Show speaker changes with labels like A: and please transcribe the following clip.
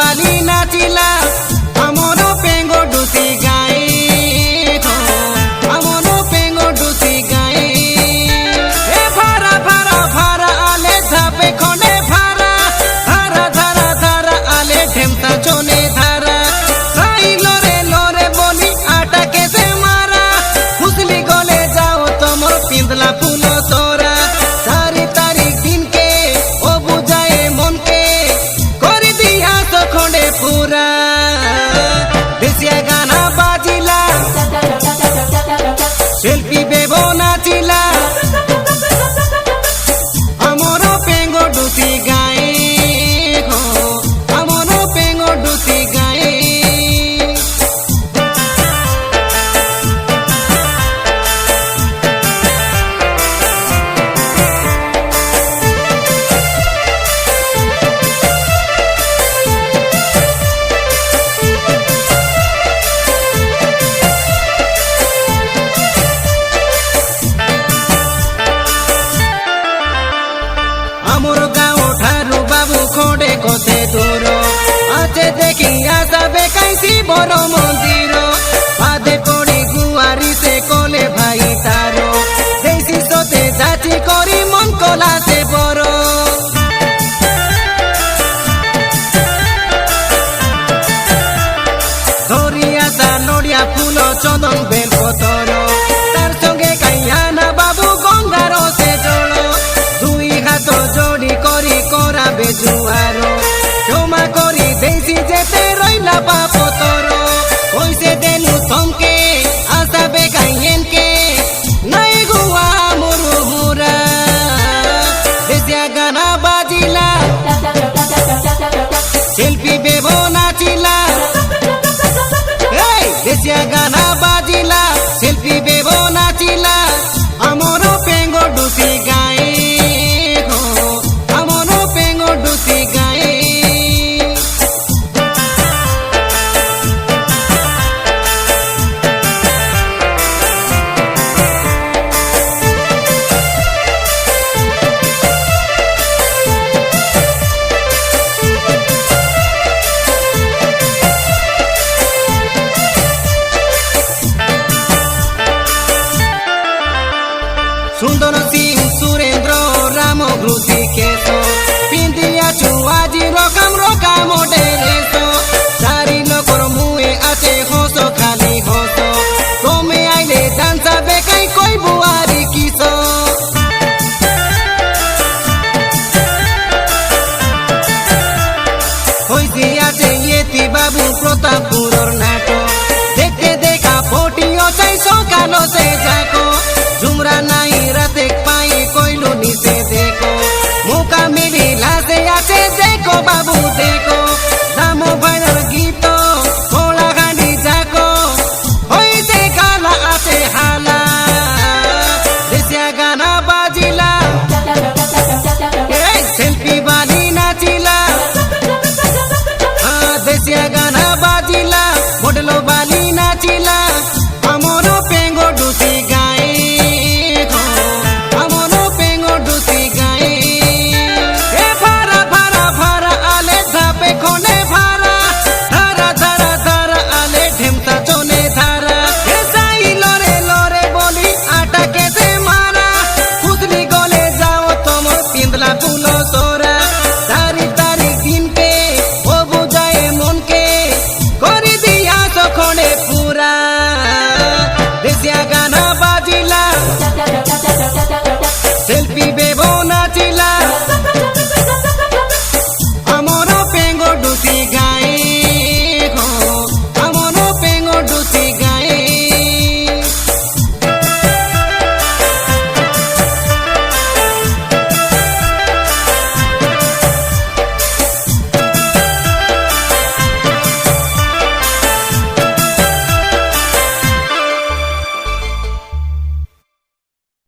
A: बाली नाचिला हमरो पेंगो डुसी गाए हमरो पेंगो डुसी गाए ए भारा भारा भारा आले धापे खोने भारा धारा धारा धारा आले ढेमता चोने धारा साई लोरे लोरे बोली आटा कैसे मारा हुसली गोले जाओ तो मोर पिंदला फूलो तोरा सारी तारीख दिन के ओ बुझाए मन के कर दिया तो खोंडे पूरा देसिया गाना बाजिला शिल्पी बेबो नाचिला हमरो पेंगो डुसी गाए हो हमरो पेंगो डुसी गाए आमोर गाँव ठारू बाबू खोंडे कोसे दूर आचे देखी आसाबे कैसी बड़ो मंदिर आधे पड़ी गुआरी से कोले भाई तारो देसी सोते जाची करी मन कोला से बड़ो धरिया सा नड़िया फूलो चंदन बेल पतर तार संगे काइयाना बाबू गंगारो से जड़ो दुई हाथ जोड़ी करी करा बेजुआरो क्षमा करी देसी जेते रइला बापतर कैसे देनु थमके आशा बेगाइयन के नहीं गुआ मुरु मुरा देसिया गाना बाजिला शिल्पी बेबो नाचिला देसिया गाना बाजिला शिल्पी बेबो नाचिला हमरो पेंगो डुसी गाए हो हमरो पेंगो डुसी गाए सुंदर सिंह सुरेंद्र राम घृति केशो पिंदिया चुआजी रकम रकाम डेरेसो सारी लोकर मुए आते होसो खाली होसो तोमे आइले डांसा बेकाई कोई बुआरी किसो होइसी आते येती बाबू प्रताप